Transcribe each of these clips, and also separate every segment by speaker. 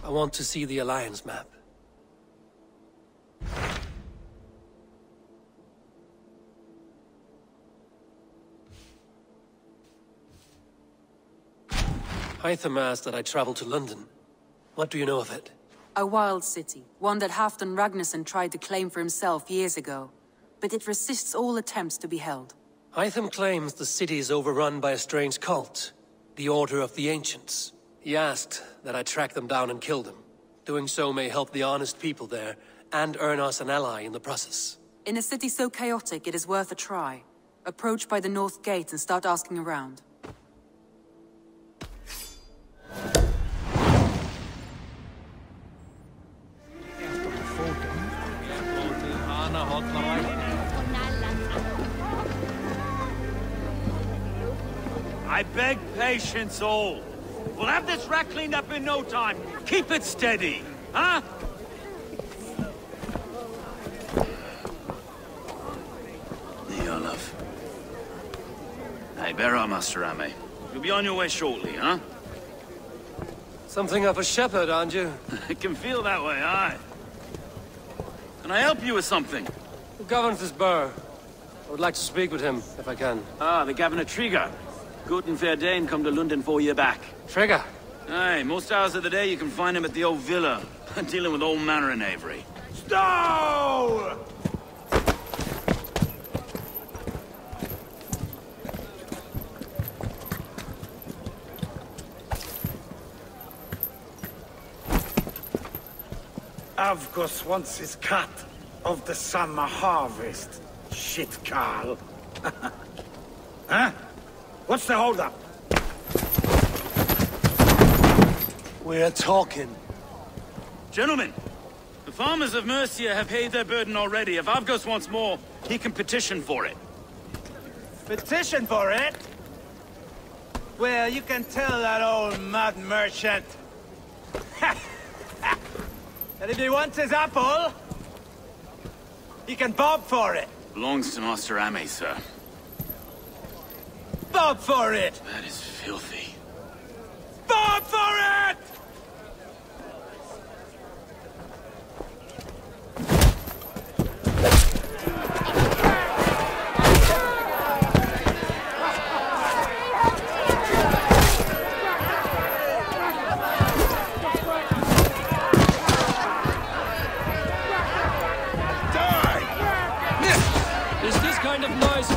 Speaker 1: I want to see the Alliance map. Hytham asked that I travel to London. What do you know of it?
Speaker 2: A wild city, one that Halfdan Ragnarsson tried to claim for himself years ago. But it resists all attempts to be held.
Speaker 1: Hytham claims the city is overrun by a strange cult, the Order of the Ancients. He asked that I track them down and kill them. Doing so may help the honest people there, and earn us an ally in the process.
Speaker 2: In a city so chaotic, it is worth a try. Approach by the North Gate and start asking around.
Speaker 3: I beg patience, all. We'll have this rat cleaned up in no time. Keep it steady, huh? Olaf. Hey, bear up, Master Ame. You'll be on your way shortly, huh?
Speaker 1: Something of a shepherd, aren't you?
Speaker 3: It can feel that way, aye. Can I help you with something?
Speaker 1: Who governs this burr? I would like to speak with him, if I can.
Speaker 3: Ah, the Governor Trigger. Good and fair Dane come to London 4 years back.
Speaker 1: Trigger?
Speaker 3: Aye, most hours of the day you can find him at the old villa, dealing with all manner in Avery. Stow!
Speaker 4: Avgos wants his cut of the summer harvest. Shit, Carl. Huh? What's the holdup?
Speaker 1: We're talking.
Speaker 3: Gentlemen, the farmers of Mercia have paid their burden already. If Avgos wants more, he can petition for it.
Speaker 5: Petition for it? Well, you can tell that old mud merchant. And if he wants his apple, he can bob for it.
Speaker 3: Belongs to Master Ame, sir.
Speaker 5: Bob for it!
Speaker 3: That is filthy.
Speaker 5: Bob for it!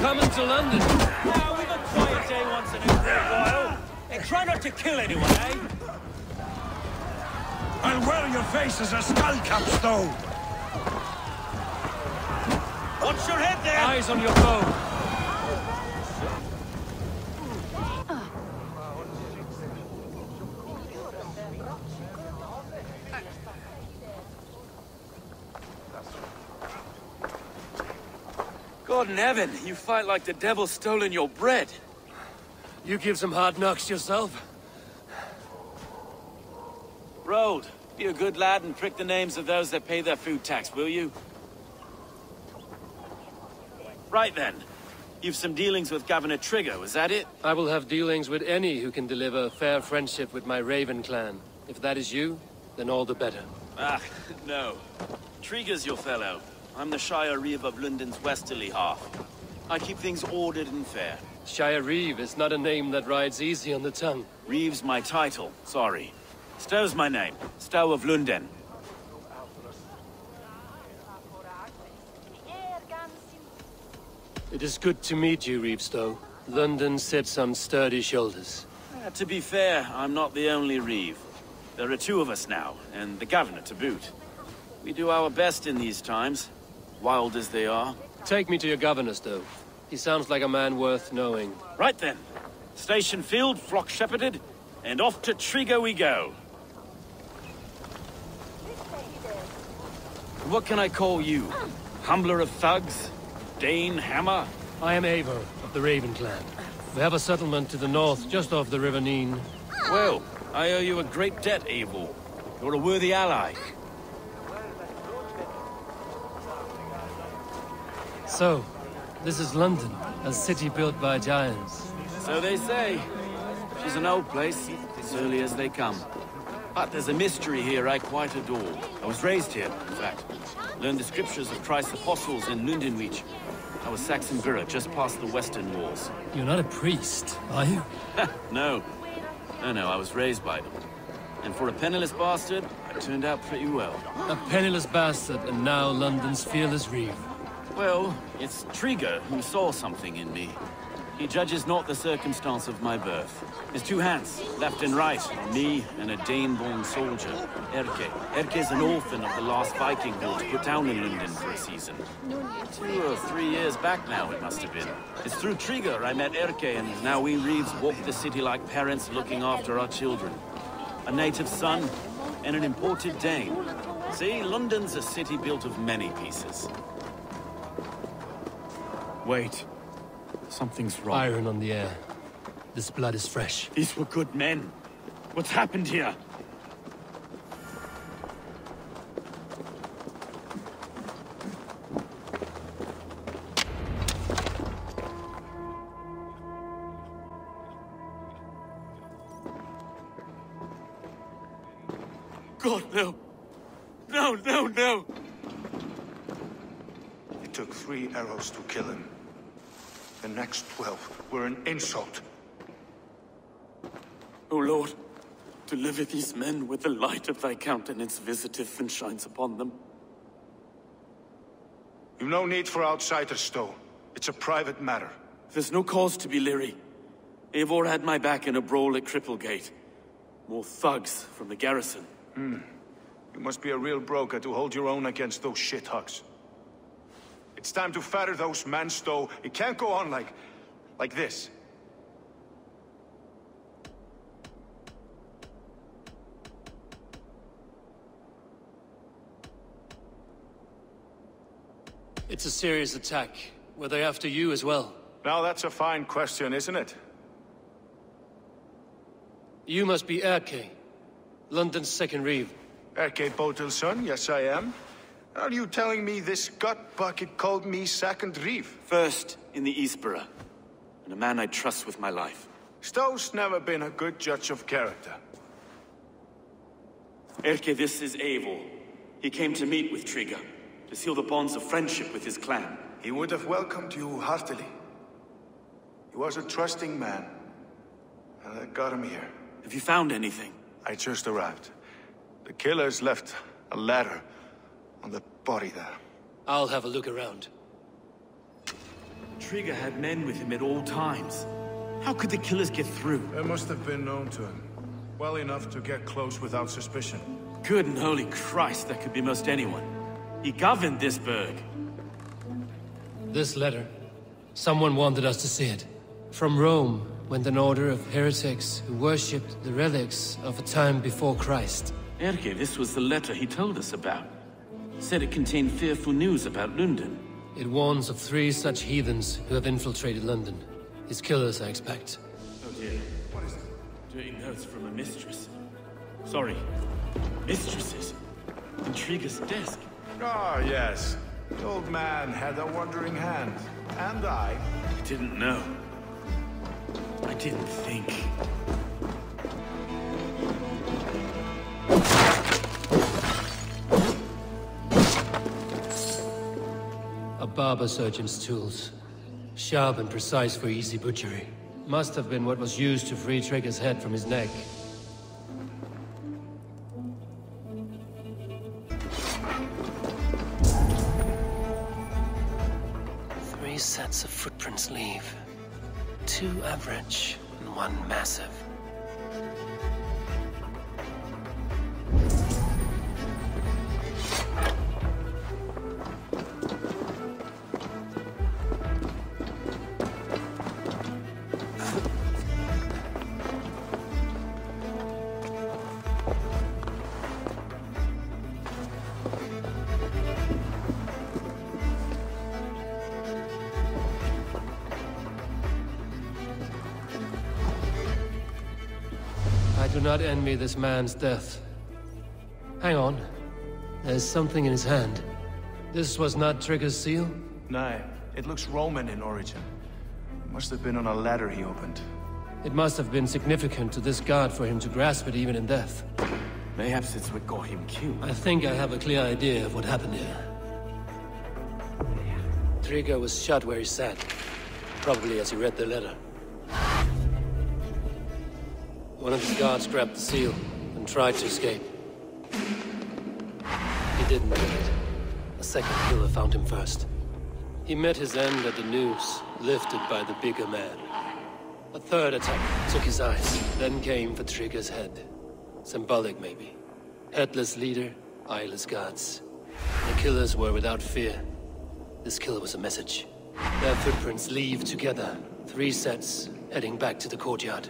Speaker 1: Coming to London.
Speaker 3: Yeah, we've a quiet day once in a great while. And try not to kill anyone, eh?
Speaker 4: I'll wear your face as a skullcap, Stow.
Speaker 3: Watch your head there!
Speaker 1: Eyes on your foe.
Speaker 3: God in heaven, you fight like the devil's stolen your bread.
Speaker 1: You give some hard knocks yourself.
Speaker 3: Road, be a good lad and prick the names of those that pay their food tax, will you? Right then. You've some dealings with Governor Trigger, is that it?
Speaker 1: I will have dealings with any who can deliver fair friendship with my Raven clan. If that is you, then all the better.
Speaker 3: Ah, no. Trigger's your fellow. I'm the Shire Reeve of London's westerly half. I keep things ordered and fair.
Speaker 1: Shire Reeve is not a name that rides easy on the tongue.
Speaker 3: Reeve's my title, sorry. Stow's my name. Stow of Lunden.
Speaker 1: It is good to meet you, Reeve Stow. London sits on sturdy shoulders.
Speaker 3: To be fair, I'm not the only Reeve. There are two of us now, and the Governor to boot. We do our best in these times. Wild as they are.
Speaker 1: Take me to your governor, Stow. He sounds like a man worth knowing.
Speaker 3: Right then. Station filled, flock shepherded, and off to Trigger we go. What can I call you? Humbler of thugs? Dane Hammer?
Speaker 1: I am Eivor of the Raven clan. We have a settlement to the north, just off the River Neen.
Speaker 3: Well, I owe you a great debt, Eivor. You're a worthy ally.
Speaker 1: So, this is London, a city built by giants.
Speaker 3: So they say. She's an old place, as early as they come. But there's a mystery here I quite adore. I was raised here, in fact. Learned the scriptures of Christ's apostles in Lunden Arc. I was Saxon Borough, just past the western walls.
Speaker 1: You're not a priest, are you?
Speaker 3: No. No, I was raised by them. And for a penniless bastard, I turned out pretty well.
Speaker 1: A penniless bastard, and now London's fearless reeve.
Speaker 3: Well, it's Trigger who saw something in me. He judges not the circumstance of my birth. His two hands, left and right, on me and a Dane-born soldier, Erke. Erke's an orphan of the last Viking horde put down in Lunden for a season. 2 or 3 years back now, it must have been. It's through Trigger I met Erke, and now we reeves walk the city like parents looking after our children. A native son, and an imported Dane. See, London's a city built of many pieces. Wait. Something's wrong.
Speaker 1: Iron on the air. This blood is fresh.
Speaker 3: These were good men. What's happened here? God, no. No.
Speaker 6: It took 3 arrows to kill him. The next 12 were an insult.
Speaker 3: O Lord, deliver these men with the light of thy countenance visiteth and shines upon them.
Speaker 6: You've no need for outsiders, Stowe. It's a private matter.
Speaker 3: There's no cause to be leery. Eivor had my back in a brawl at Cripplegate. More thugs from the garrison.
Speaker 6: You must be a real broker to hold your own against those shithugs. It's time to fetter those men, Stowe. It can't go on like this.
Speaker 1: It's a serious attack. Were they after you as well?
Speaker 6: Now that's a fine question, isn't it?
Speaker 1: You must be Erke, London's second reeve.
Speaker 6: Erke Botel's son, yes I am. Are you telling me this gut bucket called me second reeve?
Speaker 3: First in the Eastborough, and a man I trust with my life.
Speaker 6: Stowe's never been a good judge of character.
Speaker 3: Erke, this is Eivor. He came to meet with Trigger, to seal the bonds of friendship with his clan.
Speaker 6: He would have welcomed you heartily. He was a trusting man, and I got him here.
Speaker 3: Have you found anything?
Speaker 6: I just arrived. The killers left a ladder on the body there.
Speaker 1: I'll have a look around.
Speaker 3: Trigger had men with him at all times. How could the killers get through?
Speaker 6: They must have been known to him. Well enough to get close without suspicion.
Speaker 3: Good and holy Christ, that could be most anyone. He governed this burg.
Speaker 1: This letter. Someone wanted us to see it. From Rome went an order of heretics who worshipped the relics of a time before Christ.
Speaker 3: Erke, this was the letter he told us about. Said it contained fearful news about Lunden.
Speaker 1: It warns of 3 such heathens who have infiltrated London. His killers, I expect.
Speaker 3: Oh dear. What is it? Dirty notes from a mistress. Sorry. Mistresses. In Trigger's desk.
Speaker 6: Ah, yes. The old man had a wandering hand. And I
Speaker 3: didn't know. I didn't think.
Speaker 1: A barber surgeon's tools. Sharp and precise for easy butchery. Must have been what was used to free Trigger's head from his neck. Three sets of footprints leave. 2 average and 1 massive. I do not envy this man's death. Hang on. There's something in his hand. This was not Trigger's seal?
Speaker 6: No, it looks Roman in origin. It must have been on a ladder he opened.
Speaker 1: It must have been significant to this god for him to grasp it even in death.
Speaker 3: Perhaps it's what got him killed.
Speaker 1: I think I have a clear idea of what happened here. Trigger was shot where he sat, probably as he read the letter. One of his guards grabbed the seal and tried to escape. He didn't make it. A second killer found him first. He met his end at the noose, lifted by the bigger man. A third attack took his eyes, then came for Trigger's head. Symbolic, maybe. Headless leader, eyeless guards. The killers were without fear. This killer was a message. Their footprints leave together. 3 sets, heading back to the courtyard.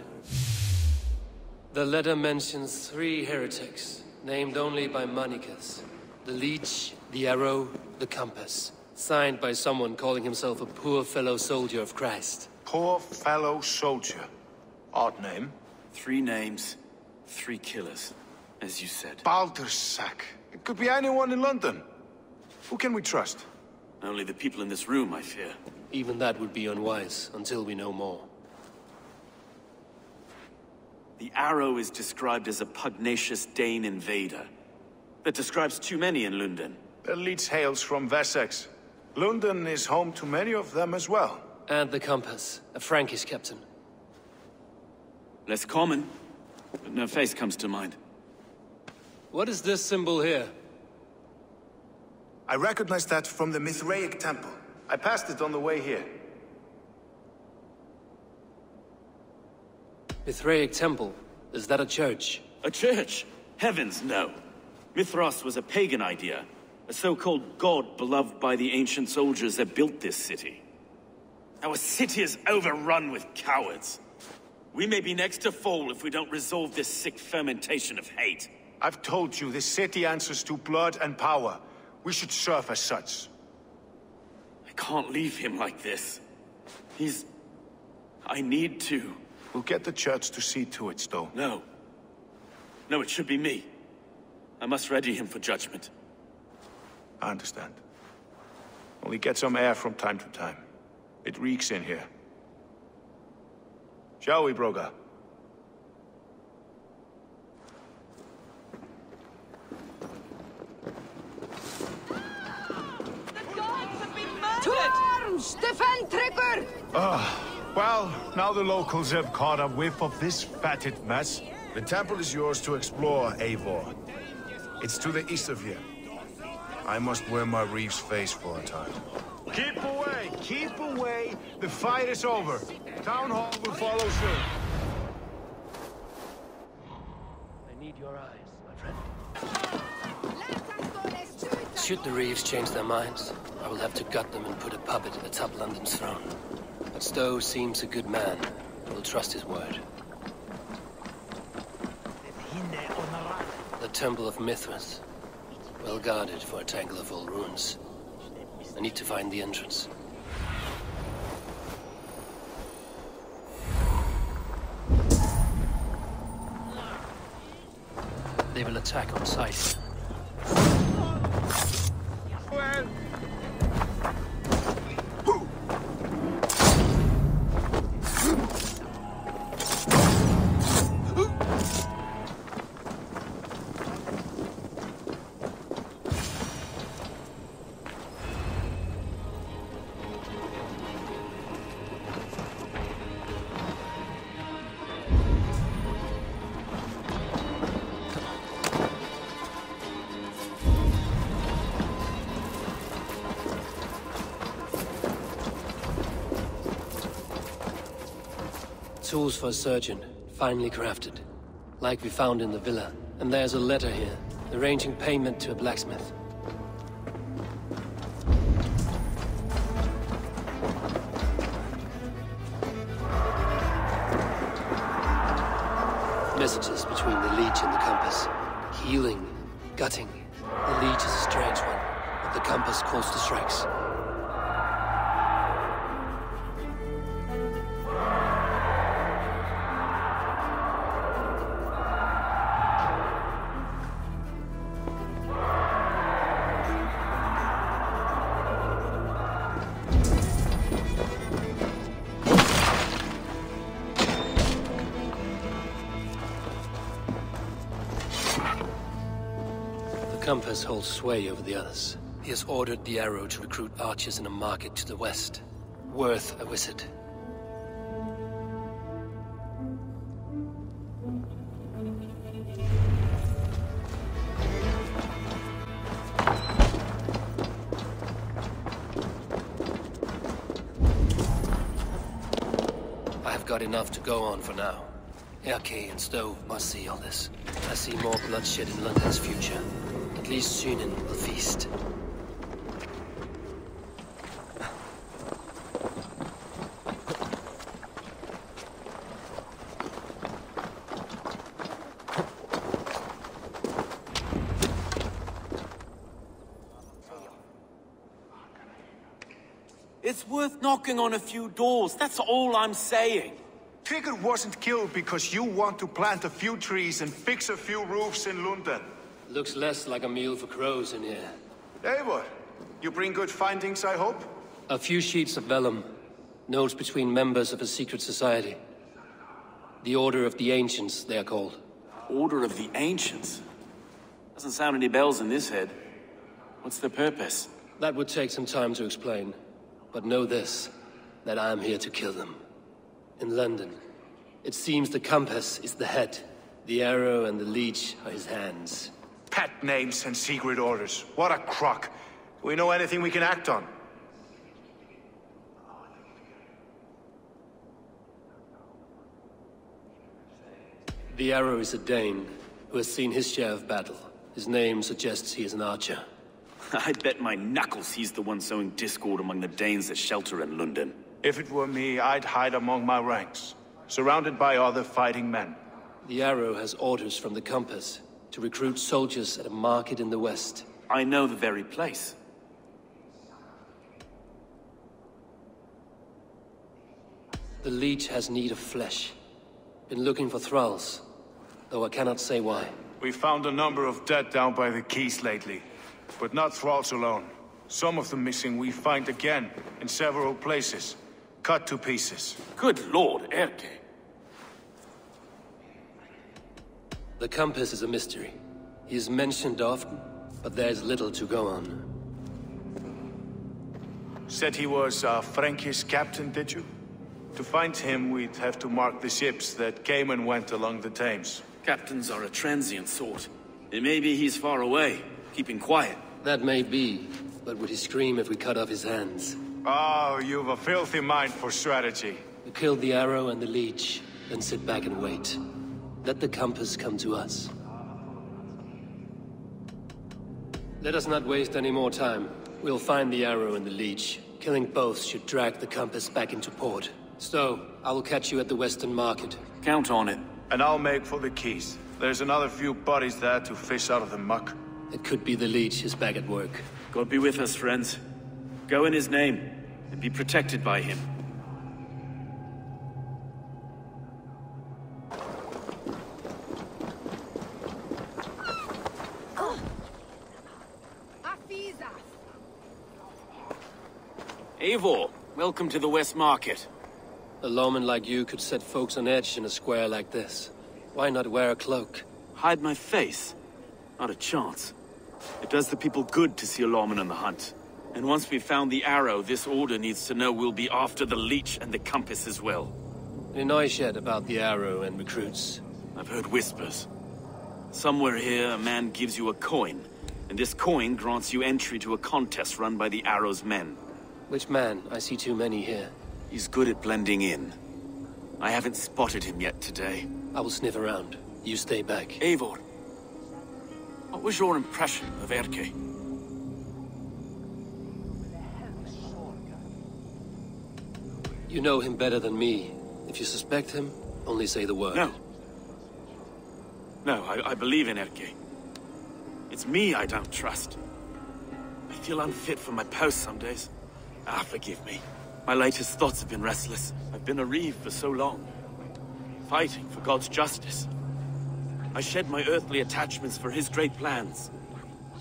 Speaker 1: The letter mentions 3 heretics, named only by Manicus. The Leech, the Arrow, the Compass. Signed by someone calling himself a poor fellow soldier of Christ.
Speaker 6: Poor fellow soldier. Odd name.
Speaker 3: 3 names, 3 killers, as you said.
Speaker 6: Baldersack. It could be anyone in London. Who can we trust?
Speaker 3: Only the people in this room, I fear.
Speaker 1: Even that would be unwise, until we know more.
Speaker 3: The Arrow is described as a pugnacious Dane invader. That describes too many in Lunden.
Speaker 6: The Leech hails from Wessex. Lunden is home to many of them as well.
Speaker 1: And the Compass, a Frankish captain.
Speaker 3: Less common, but no face comes to mind.
Speaker 1: What is this symbol here?
Speaker 6: I recognize that from the Mithraic temple. I passed it on the way here.
Speaker 1: Mithraic temple? Is that a church?
Speaker 3: A church? Heavens, no. Mithras was a pagan idea. A so-called god beloved by the ancient soldiers that built this city. Our city is overrun with cowards. We may be next to fall if we don't resolve this sick fermentation of hate.
Speaker 6: I've told you, this city answers to blood and power. We should serve as such.
Speaker 3: I can't leave him like this. I need to.
Speaker 6: We'll get the church to see to it, Stowe.
Speaker 3: No. No, it should be me. I must ready him for judgment.
Speaker 6: I understand. Only get some air from time to time. It reeks in here. Shall we, Broga? Well, now the locals have caught a whiff of this fatted mess. The temple is yours to explore, Eivor. It's to the east of here. I must wear my Reeve's face for a time. Keep away! Keep away! The fight is over. Town Hall will follow soon.
Speaker 1: I need your eyes, my friend. Should the Reeves change their minds, I will have to gut them and put a puppet atop London's throne. But Stowe seems a good man. I will trust his word. The Temple of Mithras. Well guarded for a tangle of old ruins. I need to find the entrance. They will attack on sight.
Speaker 6: Well...
Speaker 1: Tools for a surgeon, finely crafted. Like we found in the villa. And there's a letter here, arranging payment to a blacksmith. Messages between the Leech and the Compass. Healing, gutting. The Leech is a strange one, but the Compass calls to strikes. Compass holds sway over the others. He has ordered the Arrow to recruit archers in a market to the west. Worth a visit. I have got enough to go on for now. Erke and Stove must see all this. I see more bloodshed in London's future. At least Sunan will feast.
Speaker 3: It's worth knocking on a few doors, that's all I'm saying.
Speaker 6: Trigger wasn't killed because you want to plant a few trees and fix a few roofs in Lunden.
Speaker 1: Looks less like a meal for crows in here.
Speaker 6: Eivor, you bring good findings, I hope?
Speaker 1: A few sheets of vellum. Notes between members of a secret society. The Order of the Ancients, they are called.
Speaker 3: Order of the Ancients? Doesn't sound any bells in this head. What's the purpose?
Speaker 1: That would take some time to explain. But know this, that I am here to kill them. In London, it seems the Compass is the head. The Arrow and the Leech are his hands.
Speaker 6: Pet names and secret orders. What a crock. Do we know anything we can act on?
Speaker 1: The Arrow is a Dane, who has seen his share of battle. His name suggests he is an archer.
Speaker 3: I bet my knuckles he's the one sowing discord among the Danes that shelter in London.
Speaker 6: If it were me, I'd hide among my ranks, surrounded by other fighting men.
Speaker 1: The Arrow has orders from the Compass to recruit soldiers at a market in the west.
Speaker 3: I know the very place.
Speaker 1: The Leech has need of flesh. Been looking for thralls, though I cannot say why.
Speaker 6: We found a number of dead down by the quays lately, but not thralls alone. Some of the missing we find again, in several places, cut to pieces.
Speaker 3: Good lord, Erke.
Speaker 1: The Compass is a mystery. He is mentioned often, but there's little to go on.
Speaker 6: Said he was a Frankish captain, did you? To find him, we'd have to mark the ships that came and went along the Thames.
Speaker 3: Captains are a transient sort. It may be he's far away, keeping quiet.
Speaker 1: That may be, but would he scream if we cut off his hands?
Speaker 6: Oh, you've a filthy mind for strategy.
Speaker 1: We kill the Arrow and the Leech, then sit back and wait. Let the Compass come to us. Let us not waste any more time. We'll find the Arrow and the Leech. Killing both should drag the Compass back into port. Stowe, I will catch you at the Western Market.
Speaker 3: Count on it.
Speaker 6: And I'll make for the quays. There's another few bodies there to fish out of the muck.
Speaker 1: It could be the Leech is back at work.
Speaker 3: God be with us, friends. Go in his name, and be protected by him. Eivor, welcome to the West Market.
Speaker 1: A lawman like you could set folks on edge in a square like this. Why not wear a cloak?
Speaker 3: Hide my face? Not a chance. It does the people good to see a lawman on the hunt. And once we've found the Arrow, this order needs to know we'll be after the Leech and the Compass as well.
Speaker 1: Any noise yet about the Arrow and recruits?
Speaker 3: I've heard whispers. Somewhere here, a man gives you a coin, and this coin grants you entry to a contest run by the Arrow's men.
Speaker 1: Which man? I see too many here.
Speaker 3: He's good at blending in. I haven't spotted him yet today.
Speaker 1: I will sniff around. You stay back.
Speaker 3: Eivor, what was your impression of Erke?
Speaker 1: You know him better than me. If you suspect him, only say the word.
Speaker 3: No. No, I believe in Erke. It's me I don't trust. I feel unfit for my post some days. Forgive me. My latest thoughts have been restless. I've been a reeve for so long, fighting for God's justice. I shed my earthly attachments for his great plans.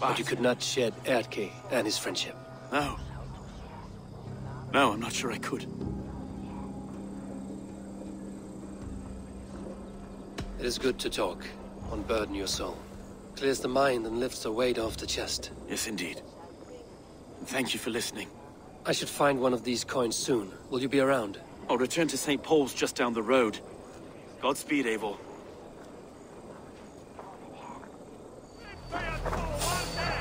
Speaker 1: But you could not shed Erke and his friendship.
Speaker 3: No. No, I'm not sure I could.
Speaker 1: It is good to talk. Unburden your soul. Clears the mind and lifts the weight off the chest.
Speaker 3: Yes, indeed. Thank you for listening.
Speaker 1: I should find one of these coins soon. Will you be around?
Speaker 3: I'll return to St. Paul's just down the road. Godspeed, Eivor.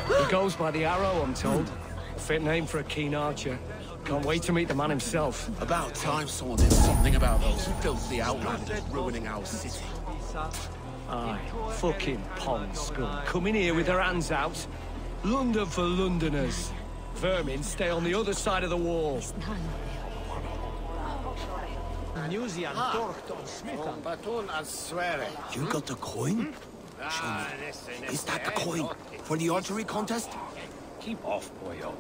Speaker 7: He goes by the Arrow, I'm told. Fit name for a keen archer. Can't wait to meet the man himself.
Speaker 8: About time someone did something about those filthy outlanders ruining our city.
Speaker 7: Aye, fucking pond scum. Coming here with their hands out. London for Londoners. Vermin stay on the other side of the wall.
Speaker 8: You got the coin? Show me. Is that the coin for the archery contest?
Speaker 9: Keep off, boyo.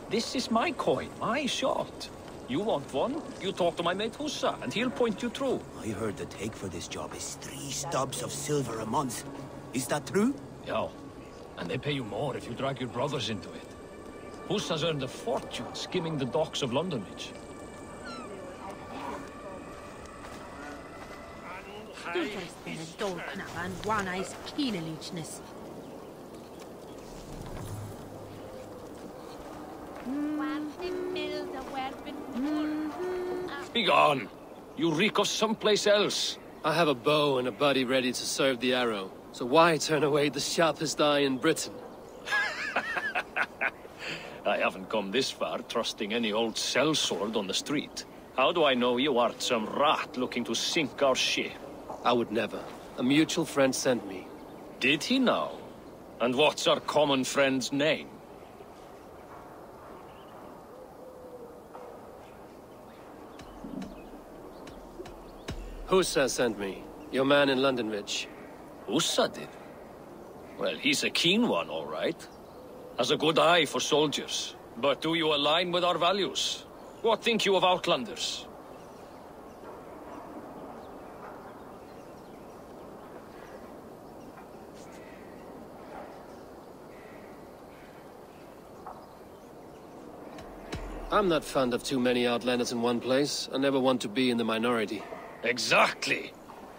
Speaker 9: This is my coin, my shot. You want one? You talk to my mate Hussa, and he'll point you through.
Speaker 8: I heard the take for this job is 3 stubs of silver a month. Is that true?
Speaker 9: Yeah, and they pay you more if you drag your brothers into it. Hussa's earned a fortune skimming the docks of London Beach. Begone! You reek of someplace else.
Speaker 1: I have a bow and a buddy ready to serve the arrow. So why turn away the sharpest eye in Britain?
Speaker 9: I haven't come this far trusting any old sellsword on the street. How do I know you aren't some rat looking to sink our ship?
Speaker 1: I would never. A mutual friend sent me.
Speaker 9: Did he now? And what's our common friend's name?
Speaker 1: Hussa sent me. Your man in London Ridge.
Speaker 9: Hussa did? Well, he's a keen one, all right. Has a good eye for soldiers. But do you align with our values? What think you of Outlanders?
Speaker 1: I'm not fond of too many Outlanders in one place. I never want to be in the minority.
Speaker 9: Exactly.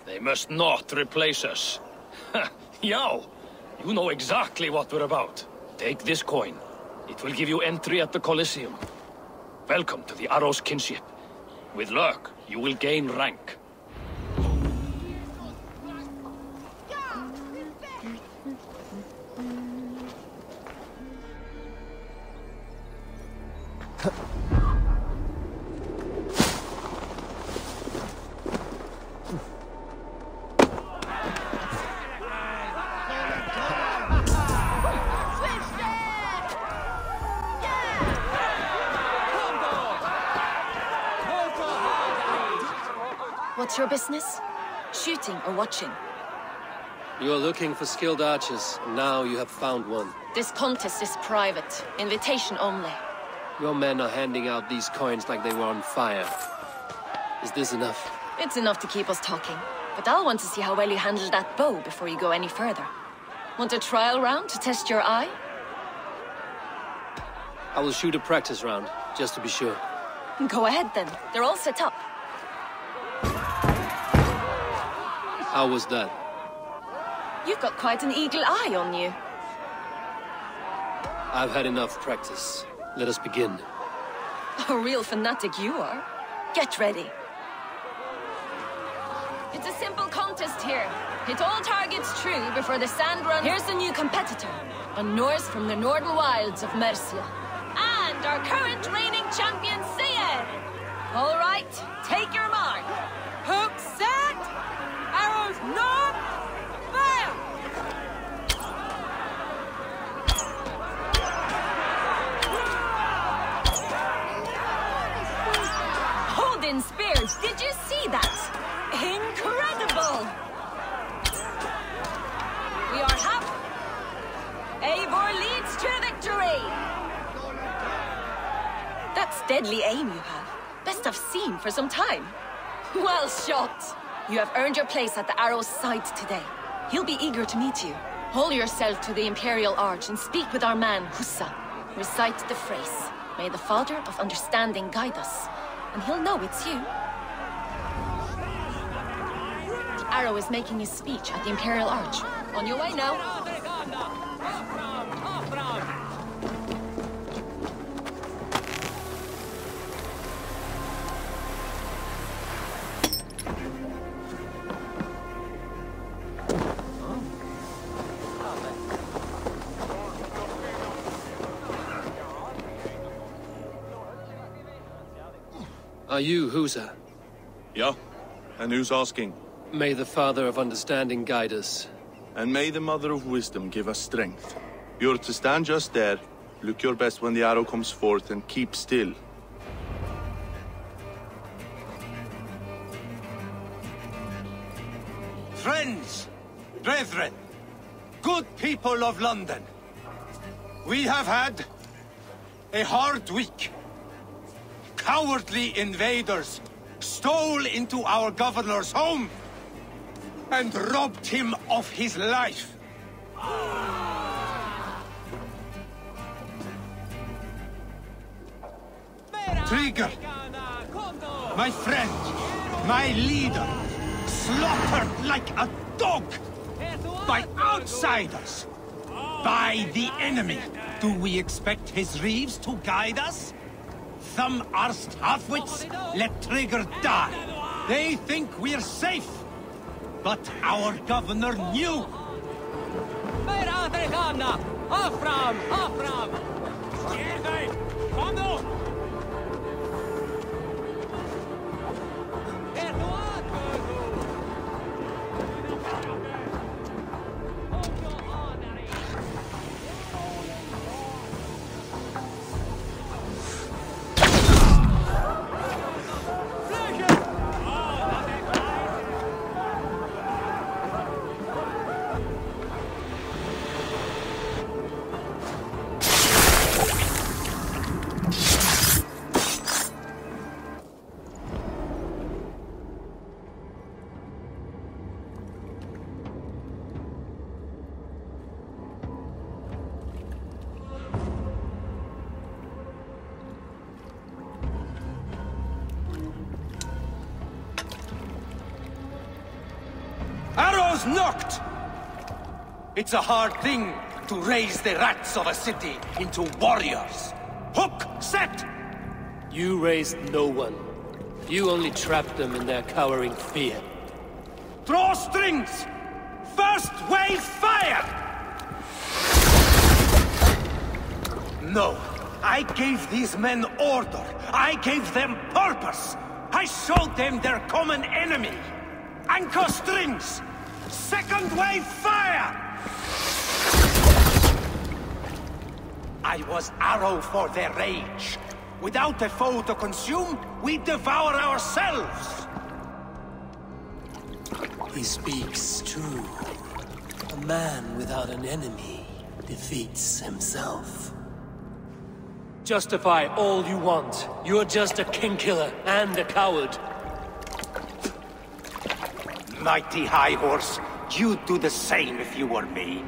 Speaker 9: They must not replace us. Yow! You know exactly what we're about. Take this coin. It will give you entry at the Colosseum. Welcome to the Arrow's kinship. With luck, you will gain rank.
Speaker 10: What's your business? Shooting or watching?
Speaker 1: You are looking for skilled archers. Now you have found one.
Speaker 10: This contest is private. Invitation only.
Speaker 1: Your men are handing out these coins like they were on fire. Is this enough?
Speaker 10: It's enough to keep us talking. But I'll want to see how well you handle that bow before you go any further. Want a trial round to test your eye?
Speaker 1: I will shoot a practice round, just to be sure.
Speaker 10: Go ahead then. They're all set up.
Speaker 1: How was that?
Speaker 10: You've got quite an eagle eye on you.
Speaker 1: I've had enough practice. Let us begin.
Speaker 10: A real fanatic you are. Get ready. It's a simple contest here. Hit all targets true before the sand run. Here's the new competitor. A Norse from the northern wilds of Mercia. And our current reigning champion, Seer. All right, take your mark.
Speaker 2: Hook set! Arrows not! Fire!
Speaker 10: Odin spears, did you see that? Incredible! We are half. Eivor leads to victory! That's deadly aim you have. Best I've seen for some time. Well shot! You have earned your place at the Arrow's side today. He'll be eager to meet you. Hold yourself to the Imperial Arch and speak with our man, Hussa. Recite the phrase. May the Father of Understanding guide us. And he'll know it's you. The Arrow is making his speech at the Imperial Arch. On your way now.
Speaker 1: Are you Husa?
Speaker 11: Yeah? And who's asking?
Speaker 1: May the Father of Understanding guide us.
Speaker 11: And may the Mother of Wisdom give us strength. You're to stand just there, look your best when the arrow comes forth, and keep still.
Speaker 5: Friends, brethren, good people of London, we have had a hard week. Cowardly invaders stole into our governor's home and robbed him of his life. Trigger, my friend, my leader, slaughtered like a dog by outsiders, by the enemy. Do we expect his reeves to guide us? Some arsed halfwits let Trigger die. They think we're safe, but our governor knew. Arrows knocked! It's a hard thing to raise the rats of a city into warriors. Hook set!
Speaker 1: You raised no one. You only trapped them in their cowering fear.
Speaker 5: Draw strings! First wave fire! No, I gave these men order. I gave them purpose. I showed them their common enemy. Anchor strings! Second wave fire! I was arrow for their rage. Without a foe to consume, we devour ourselves!
Speaker 1: He speaks true. A man without an enemy defeats himself. Justify all you want. You're just a king-killer and a coward.
Speaker 5: Mighty High Horse, you'd do the same if you were me.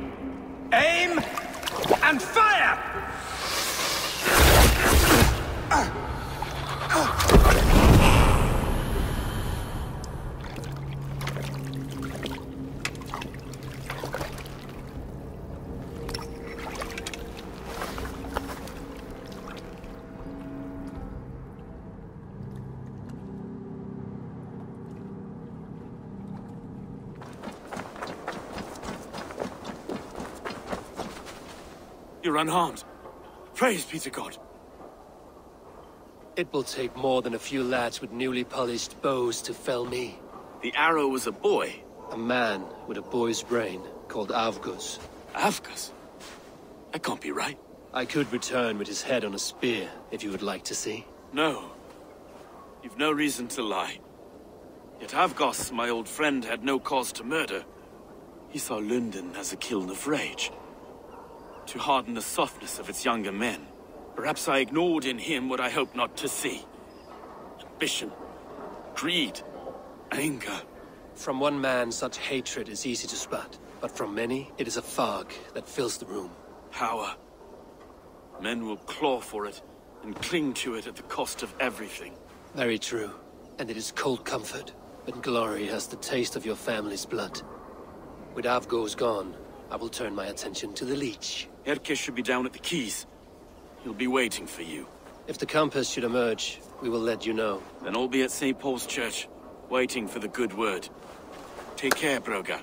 Speaker 5: Aim and fire!
Speaker 3: You're unharmed. Praise be to God.
Speaker 1: It will take more than a few lads with newly polished bows to fell me.
Speaker 3: The arrow was a boy.
Speaker 1: A man with a boy's brain, called Avgus.
Speaker 3: Avgus? That can't be right.
Speaker 1: I could return with his head on a spear, if you would like to see.
Speaker 3: No. You've no reason to lie. Yet Avgus, my old friend, had no cause to murder. He saw Lunden as a kiln of rage. To harden the softness of its younger men. Perhaps I ignored in him what I hoped not to see. Ambition, greed, anger.
Speaker 1: From one man, such hatred is easy to spot. But from many, it is a fog that fills the room.
Speaker 3: Power. Men will claw for it, and cling to it at the cost of everything.
Speaker 1: Very true. And it is cold comfort, when glory has the taste of your family's blood. With Avgo's gone, I will turn my attention to the Leech.
Speaker 3: Erke should be down at the quays. He'll be waiting for you.
Speaker 1: If the compass should emerge, we will let you know.
Speaker 3: Then I'll be at St. Paul's Church, waiting for the good word. Take care, Broga.